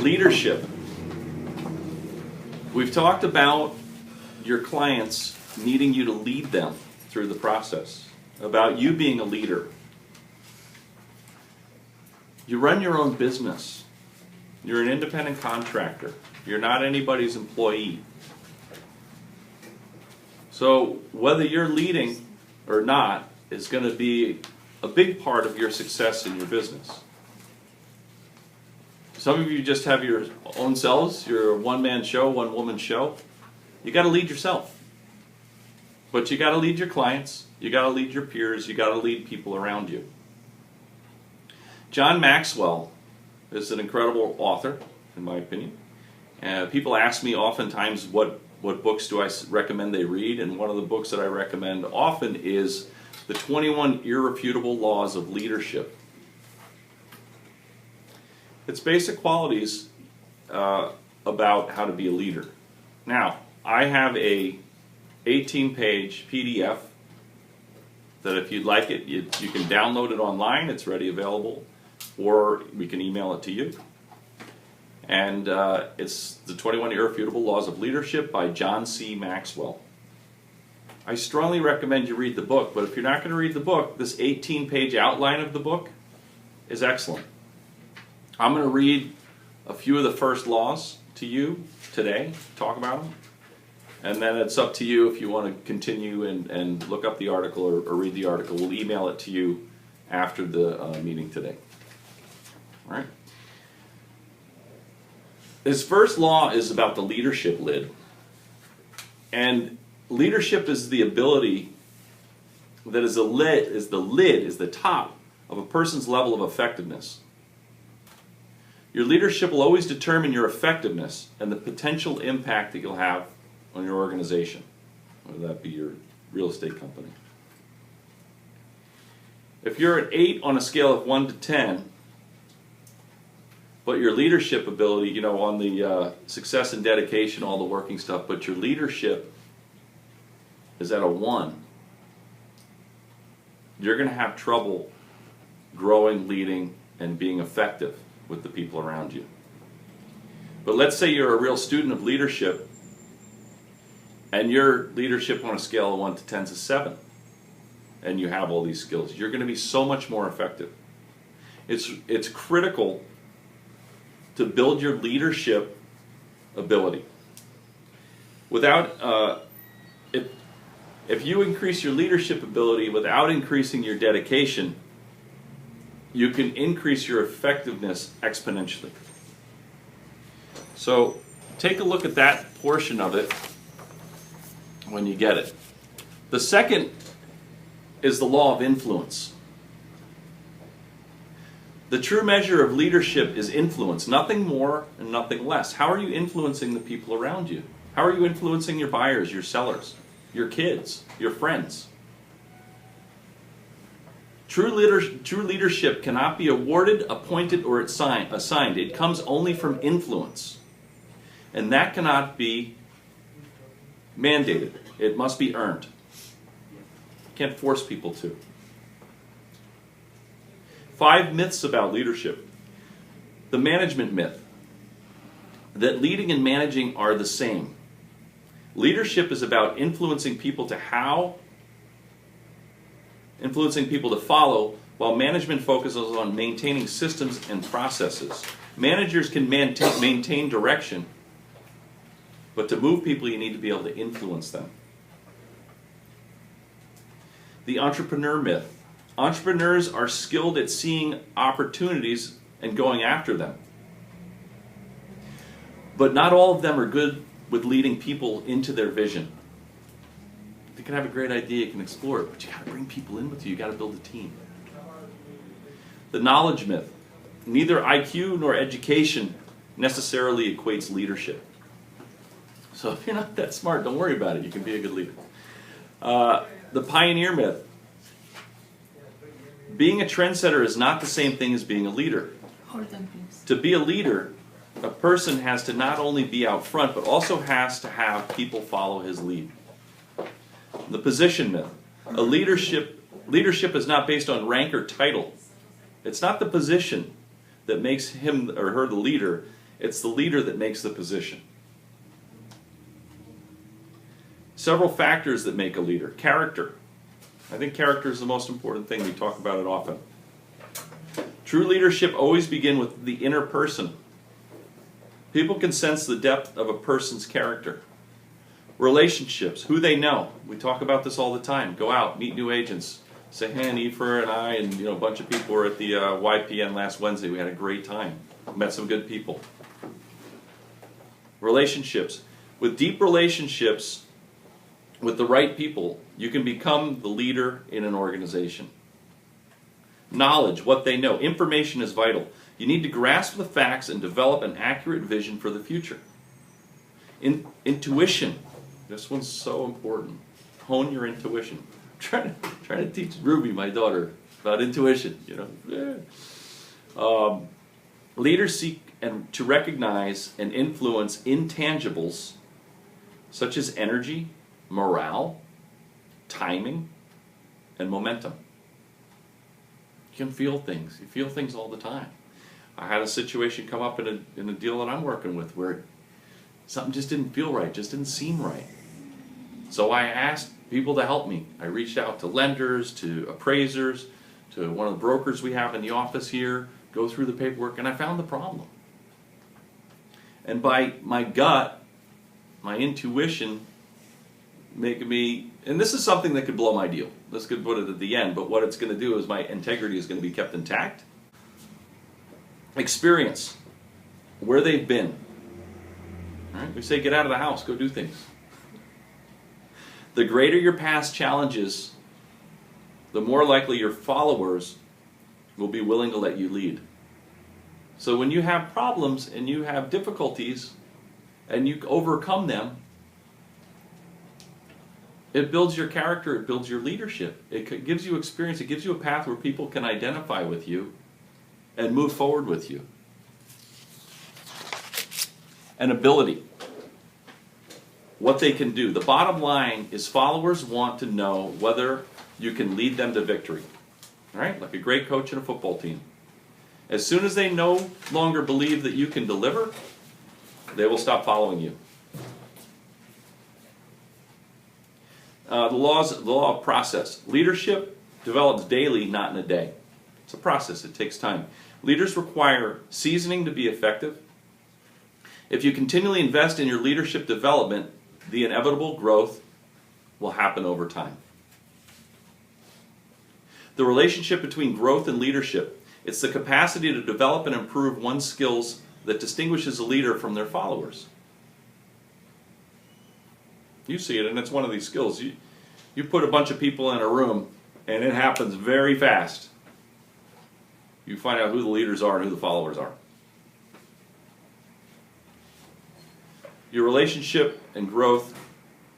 Leadership. We've talked about your clients needing you to lead them through the process, about you being a leader. You run your own business. You're an independent contractor. You're not anybody's employee. So whether you're leading or not is going to be a big part of your success in your business. Some of you just have your own selves. You're a one-man show, one-woman show. You got to lead yourself. But you got to lead your clients. You got to lead your peers. You got to lead people around you. John Maxwell is an incredible author, in my opinion. People ask me oftentimes what books do I recommend they read, and one of the books that I recommend often is The 21 Irrefutable Laws of Leadership. It's basic qualities about how to be a leader. Now, I have a 18-page PDF that if you'd like it, you can download it online. It's ready available, or we can email it to you. And it's The 21 Irrefutable Laws of Leadership by John C. Maxwell. I strongly recommend you read the book, but if you're not going to read the book, this 18-page outline of the book is excellent. I'm going to read a few of the first laws to you today, talk about them, and then it's up to you if you want to continue and look up the article or read the article. We'll email it to you after the meeting today. All right. His first law is about the leadership lid. And leadership is the ability that is the top of a person's level of effectiveness. Your leadership will always determine your effectiveness and the potential impact that you'll have on your organization, whether that be your real estate company. If you're at 8 on a scale of 1 to 10, but your leadership ability, on the success and dedication, all the working stuff, but your leadership is at a 1, you're going to have trouble growing, leading, and being effective with the people around you. But let's say you're a real student of leadership, and your leadership on a scale of 1 to 10 is a 7, and you have all these skills. You're going to be so much more effective. It's critical to build your leadership ability. Without, if you increase your leadership ability without increasing your dedication, you can increase your effectiveness exponentially. So take a look at that portion of it when you get it. The second is the law of influence. The true measure of leadership is influence, nothing more and nothing less. How are you influencing the people around you? How are you influencing your buyers, your sellers, your kids, your friends? True leadership cannot be awarded, appointed, or assigned. It comes only from influence. And that cannot be mandated. It must be earned. You can't force people to. 5 myths about leadership. The management myth, that leading and managing are the same. Leadership is about influencing people to follow, while management focuses on maintaining systems and processes. Managers can maintain direction, but to move people, you need to be able to influence them. The entrepreneur myth. Entrepreneurs are skilled at seeing opportunities and going after them. But not all of them are good with leading people into their vision. You can have a great idea, you can explore it, but you got to bring people in with you. You got to build a team. The knowledge myth. Neither IQ nor education necessarily equates leadership. So if you're not that smart, don't worry about it. You can be a good leader. The pioneer myth. Being a trendsetter is not the same thing as being a leader. Hold on, please. To be a leader, a person has to not only be out front, but also has to have people follow his lead. The position myth. Leadership is not based on rank or title. It's not the position that makes him or her the leader. It's the leader that makes the position. Several factors that make a leader. Character. I think character is the most important thing. We talk about it often. True leadership always begins with the inner person. People can sense the depth of a person's character. Relationships, who they know. We talk about this all the time. Go out, meet new agents. Say, hey, Aoife and I and a bunch of people were at the YPN last Wednesday. We had a great time. Met some good people. Relationships. With deep relationships with the right people, you can become the leader in an organization. Knowledge, what they know. Information is vital. You need to grasp the facts and develop an accurate vision for the future. Intuition. This one's so important. Hone your intuition. I'm trying to teach Ruby, my daughter, about intuition. Leaders seek to recognize and influence intangibles such as energy, morale, timing, and momentum. You can feel things. You feel things all the time. I had a situation come up in a deal that I'm working with where something just didn't feel right, just didn't seem right. So I asked people to help me. I reached out to lenders, to appraisers, to one of the brokers we have in the office here, go through the paperwork, and I found the problem. And by my gut, my intuition, making me, and this is something that could blow my deal. Let's put it at the end, but what it's going to do is my integrity is going to be kept intact. Experience, where they've been. All right? We say get out of the house, go do things. The greater your past challenges, the more likely your followers will be willing to let you lead. So when you have problems and you have difficulties and you overcome them, it builds your character, it builds your leadership. It gives you experience, it gives you a path where people can identify with you and move forward with you. And ability. What they can do. The bottom line is followers want to know whether you can lead them to victory. All right? Like a great coach in a football team. As soon as they no longer believe that you can deliver, they will stop following you. The law of process. Leadership develops daily, not in a day. It's a process. It takes time. Leaders require seasoning to be effective. If you continually invest in your leadership development, the inevitable growth will happen over time. The relationship between growth and leadership. It's the capacity to develop and improve one's skills that distinguishes a leader from their followers. You see it, and it's one of these skills. You put a bunch of people in a room, and it happens very fast. You find out who the leaders are and who the followers are. Your relationship and growth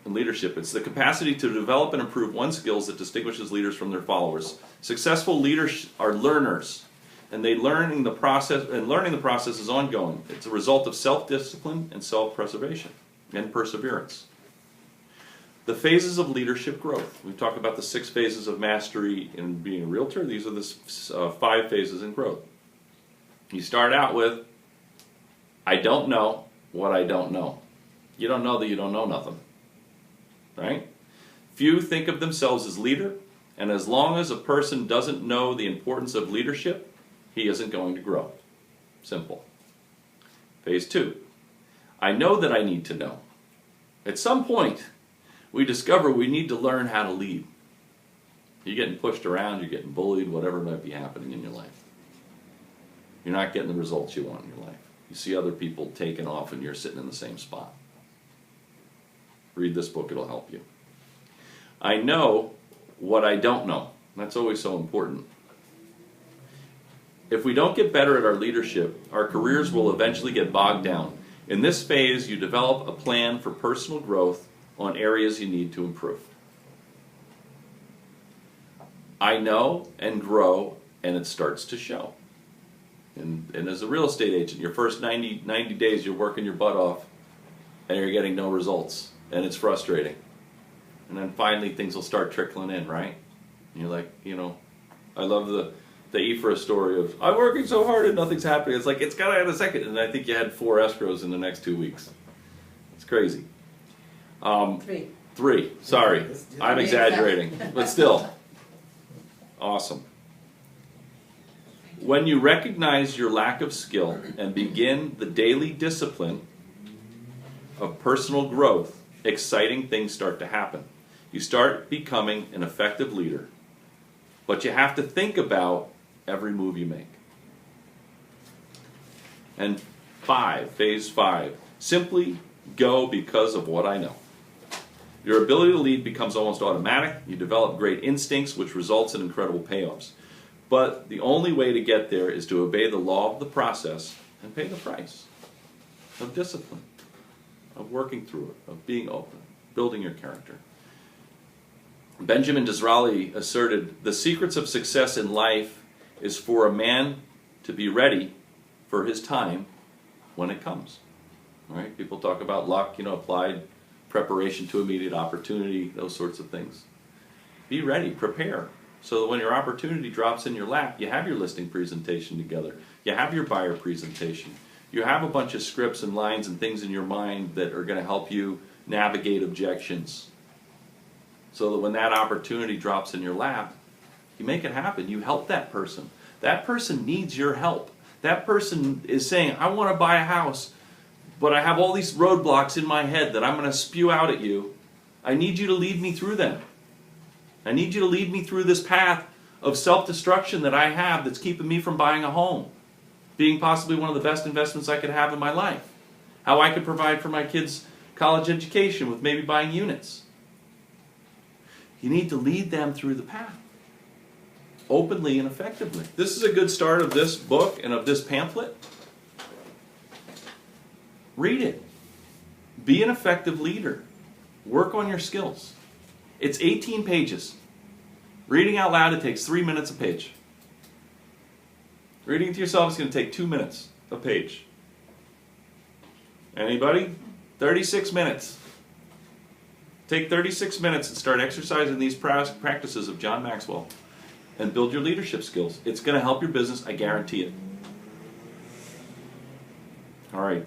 and leadership. It's the capacity to develop and improve one's skills that distinguishes leaders from their followers. Successful leaders are learners, and learning the process is ongoing. It's a result of self-discipline and self-preservation and perseverance. The phases of leadership growth. We talk about the 6 phases of mastery in being a realtor. These are the 5 phases in growth. You start out with, I don't know what I don't know. You don't know that you don't know nothing. Right? Few think of themselves as leader, and as long as a person doesn't know the importance of leadership, he isn't going to grow. Simple. Phase 2. I know that I need to know. At some point, we discover we need to learn how to lead. You're getting pushed around, you're getting bullied, whatever might be happening in your life. You're not getting the results you want in your life. You see other people taking off and you're sitting in the same spot. Read this book, it'll help you. I know what I don't know. That's always so important. If we don't get better at our leadership, our careers will eventually get bogged down. In this phase, you develop a plan for personal growth on areas you need to improve. I know and grow, and it starts to show. And as a real estate agent, your first 90 days, you're working your butt off, and you're getting no results, and it's frustrating. And then finally, things will start trickling in, right? And you're like, I love the the Ephra story of, I'm working so hard and nothing's happening. It's like, it's got to have a second. And I think you had 4 escrows in the next 2 weeks. It's crazy. 3. 3, sorry. I'm exaggerating. But still, awesome. When you recognize your lack of skill and begin the daily discipline of personal growth, exciting things start to happen. You start becoming an effective leader, but you have to think about every move you make. And 5, phase 5, simply go because of what I know. Your ability to lead becomes almost automatic. You develop great instincts, which results in incredible payoffs. But the only way to get there is to obey the law of the process and pay the price of discipline, of working through it, of being open, building your character. Benjamin Disraeli asserted, the secrets of success in life is for a man to be ready for his time when it comes. All right? People talk about luck, applied preparation to immediate opportunity, those sorts of things. Be ready, prepare, so that when your opportunity drops in your lap, you have your listing presentation together, you have your buyer presentation, you have a bunch of scripts and lines and things in your mind that are going to help you navigate objections, so that when that opportunity drops in your lap, you make it happen. You help that person. That person needs your help. That person is saying, I want to buy a house, but I have all these roadblocks in my head that I'm going to spew out at you. I need you to lead me through them. I need you to lead me through this path of self-destruction that I have that's keeping me from buying a home, being possibly one of the best investments I could have in my life. How I could provide for my kids' college education with maybe buying units. You need to lead them through the path, openly and effectively. This is a good start of this book and of this pamphlet. Read it. Be an effective leader. Work on your skills. It's 18 pages. Reading out loud, it takes 3 minutes a page. Reading it to yourself is going to take 2 minutes a page. Anybody? 36 minutes. Take 36 minutes and start exercising these practices of John Maxwell and build your leadership skills. It's going to help your business, I guarantee it. All right.